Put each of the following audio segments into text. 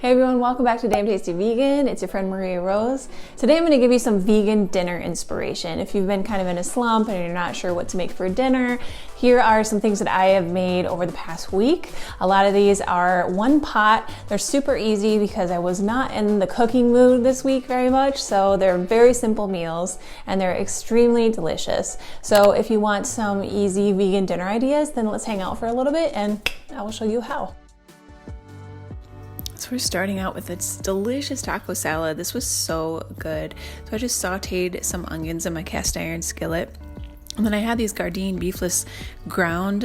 Hey everyone, welcome back to Damn Tasty Vegan. It's your friend Maria Rose. Today I'm going to give you some vegan dinner inspiration. If you've been kind of in a slump and you're not sure what to make for dinner, here are some things that I have made over the past week. A lot of these are one pot. They're super easy because I was not in the cooking mood this week very much, so they're very simple meals and they're extremely delicious. So if you want some easy vegan dinner ideas, then let's hang out for a little bit and I will show you how. So we're starting out with this delicious taco salad. This was so good. So I just sauteed some onions in my cast iron skillet. And then I had these Gardein beefless ground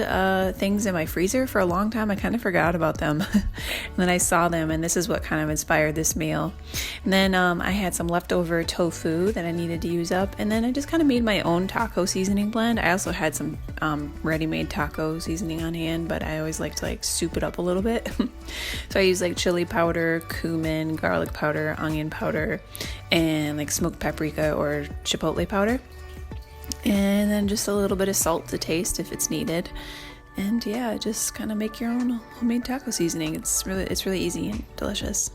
things in my freezer for a long time. I kind of forgot about them. And then I saw them, and this is what kind of inspired this meal. And then I had some leftover tofu that I needed to use up. And then I just kind of made my own taco seasoning blend. I also had some ready-made taco seasoning on hand, but I always like to soup it up a little bit. So I use chili powder, cumin, garlic powder, onion powder, and smoked paprika or chipotle powder. And then just a little bit of salt to taste if it's needed. And yeah, just kind of make your own homemade taco seasoning. It's really easy and delicious.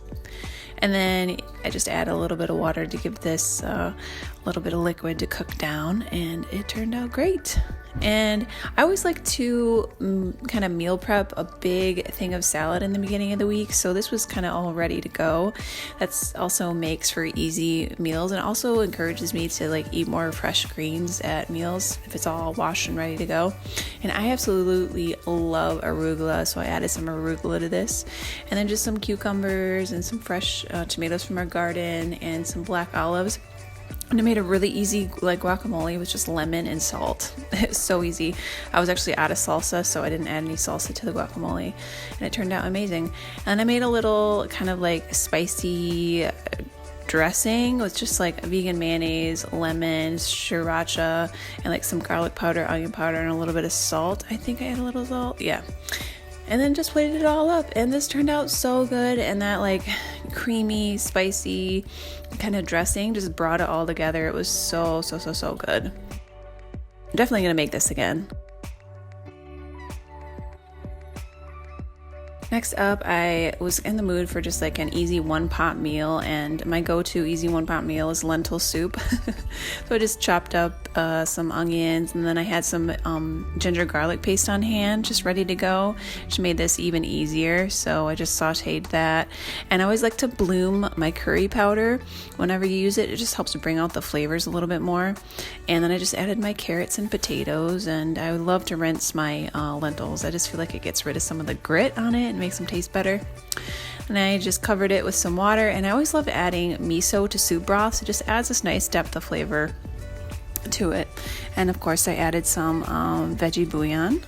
And then I just add a little bit of water to give this a little bit of liquid to cook down, and it turned out great. And I always like to kind of meal prep a big thing of salad in the beginning of the week, so this was kind of all ready to go. That's also makes for easy meals, and also encourages me to eat more fresh greens at meals if it's all washed and ready to go. And I absolutely love arugula, so I added some arugula to this, and then just some cucumbers and some fresh tomatoes from our garden and some black olives. And I made a really easy guacamole with just lemon and salt. It's so easy. I was actually out of salsa, so I didn't add any salsa to the guacamole, and it turned out amazing. And I made a little kind of spicy dressing with just vegan mayonnaise, lemon, sriracha, and some garlic powder, onion powder, and a little bit of salt. I think I had a little salt. Yeah. And then just plated it all up, and this turned out so good. And that creamy, spicy kind of dressing just brought it all together. It was so good. I'm definitely gonna make this again. Next up, I was in the mood for just an easy one-pot meal, and my go-to easy one-pot meal is lentil soup. So I just chopped up some onions, and then I had some ginger garlic paste on hand, just ready to go, which made this even easier. So I just sauteed that, and I always like to bloom my curry powder. Whenever you use it, it just helps to bring out the flavors a little bit more. And then I just added my carrots and potatoes, and I would love to rinse my lentils. I just feel like it gets rid of some of the grit on it and makes them taste better. And I just covered it with some water, and I always love adding miso to soup broth, so it just adds this nice depth of flavor to it. And of course I added some veggie bouillon.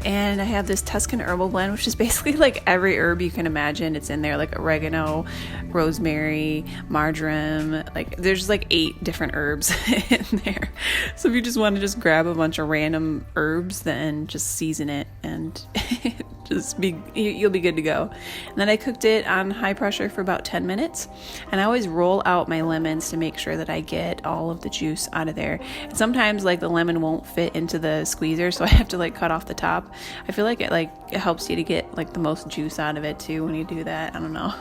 And I have this Tuscan herbal blend, which is basically every herb you can imagine. It's in there, oregano, rosemary, marjoram. There's 8 different herbs in there. So if you just want to just grab a bunch of random herbs, then just season it and you'll be good to go. And then I cooked it on high pressure for about 10 minutes. And I always roll out my lemons to make sure that I get all of the juice out of there. And sometimes the lemon won't fit into the squeezer, so I have to cut off the top. I feel like it helps you to get the most juice out of it too when you do that. I don't know.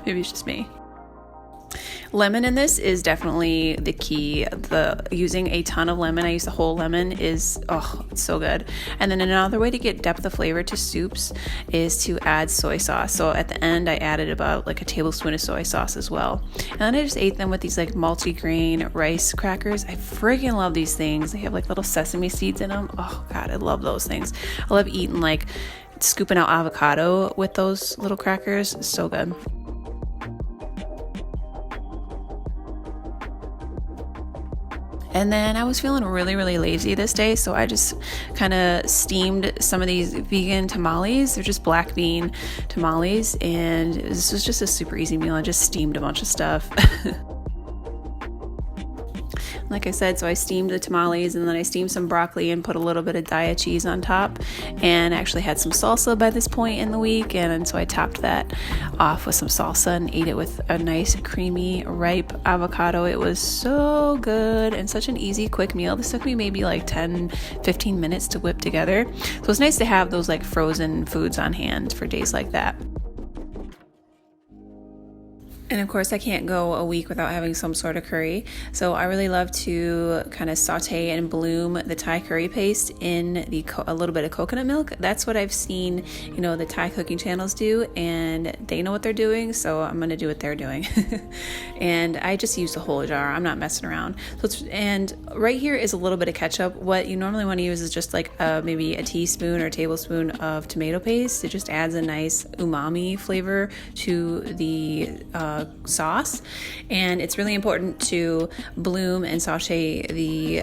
Maybe it's just me. Lemon in this is definitely the key. Using a ton of lemon, I use the whole lemon, it's so good. And then another way to get depth of flavor to soups is to add soy sauce. So at the end, I added about a tablespoon of soy sauce as well. And then I just ate them with these multi-grain rice crackers. I freaking love these things. They have little sesame seeds in them. Oh God, I love those things. I love eating scooping out avocado with those little crackers. It's so good. And then I was feeling really lazy this day, so I just kind of steamed some of these vegan tamales. They're just black bean tamales, and this was just a super easy meal. I just steamed a bunch of stuff. like I said, so I steamed the tamales, and then I steamed some broccoli and put a little bit of Daya cheese on top, and I actually had some salsa by this point in the week, and so I topped that off with some salsa and ate it with a nice creamy ripe avocado. It was so good and such an easy quick meal. This took me maybe like 10-15 minutes to whip together, so it's nice to have those like frozen foods on hand for days like that. And of course, I can't go a week without having some sort of curry. So I really love to kind of saute and bloom the Thai curry paste in a little bit of coconut milk. That's what I've seen, the Thai cooking channels do, and they know what they're doing. So I'm going to do what they're doing. And I just use the whole jar. I'm not messing around. And right here is a little bit of ketchup. What you normally want to use is just like maybe a teaspoon or tablespoon of tomato paste. It just adds a nice umami flavor to the sauce, and it's really important to bloom and saute the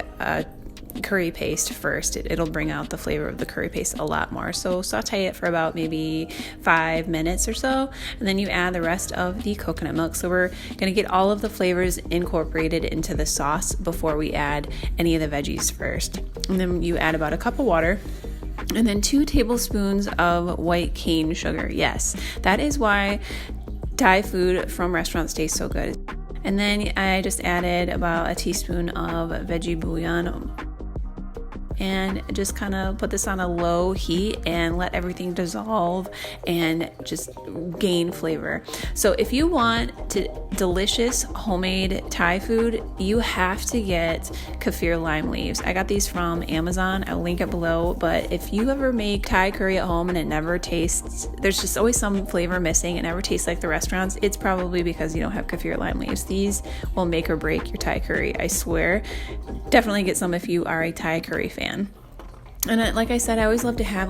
curry paste first. It'll bring out the flavor of the curry paste a lot more. So saute it for about maybe 5 minutes or so, and then you add the rest of the coconut milk. So we're going to get all of the flavors incorporated into the sauce before we add any of the veggies first. And then you add about a cup of water, and then 2 tablespoons of white cane sugar. Yes, that is why Thai food from restaurants tastes so good. And then I just added about a teaspoon of veggie bouillon, and just kind of put this on a low heat and let everything dissolve and just gain flavor. So if you want delicious homemade Thai food, you have to get kaffir lime leaves. I got these from Amazon. I'll link it below. But if you ever make Thai curry at home and it never tastes, there's just always some flavor missing, it never tastes like the restaurants, it's probably because you don't have kaffir lime leaves. These will make or break your Thai curry, I swear. Definitely get some if you are a Thai curry fan. And like I said, I always love to have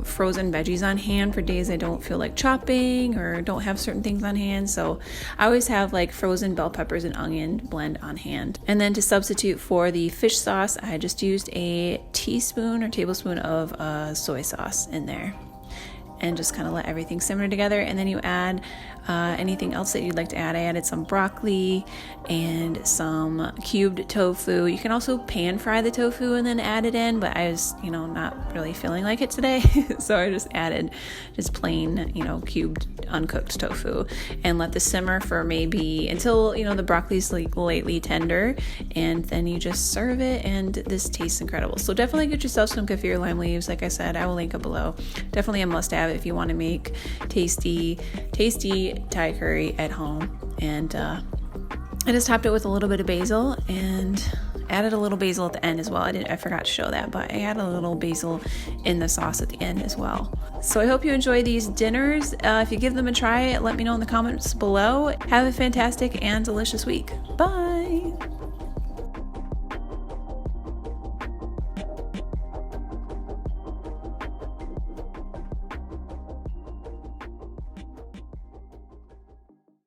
frozen veggies on hand for days I don't feel like chopping or don't have certain things on hand. So I always have frozen bell peppers and onion blend on hand. And then to substitute for the fish sauce, I just used a teaspoon or tablespoon of soy sauce in there. And just kind of let everything simmer together, and then you add anything else that you'd like to add. I added some broccoli and some cubed tofu. You can also pan fry the tofu and then add it in, but I was not really feeling like it today, so I just added plain cubed uncooked tofu and let this simmer for maybe until the broccoli's lightly tender, and then you just serve it, and this tastes incredible. So definitely get yourself some kaffir lime leaves. Like I said, I will link it below. Definitely a must-have if you want to make tasty Thai curry at home. And I just topped it with a little bit of basil and added a little basil at the end as well. I forgot to show that, but I added a little basil in the sauce at the end as well. So I hope you enjoy these dinners. If you give them a try, let me know in the comments below. Have a fantastic and delicious week. Bye!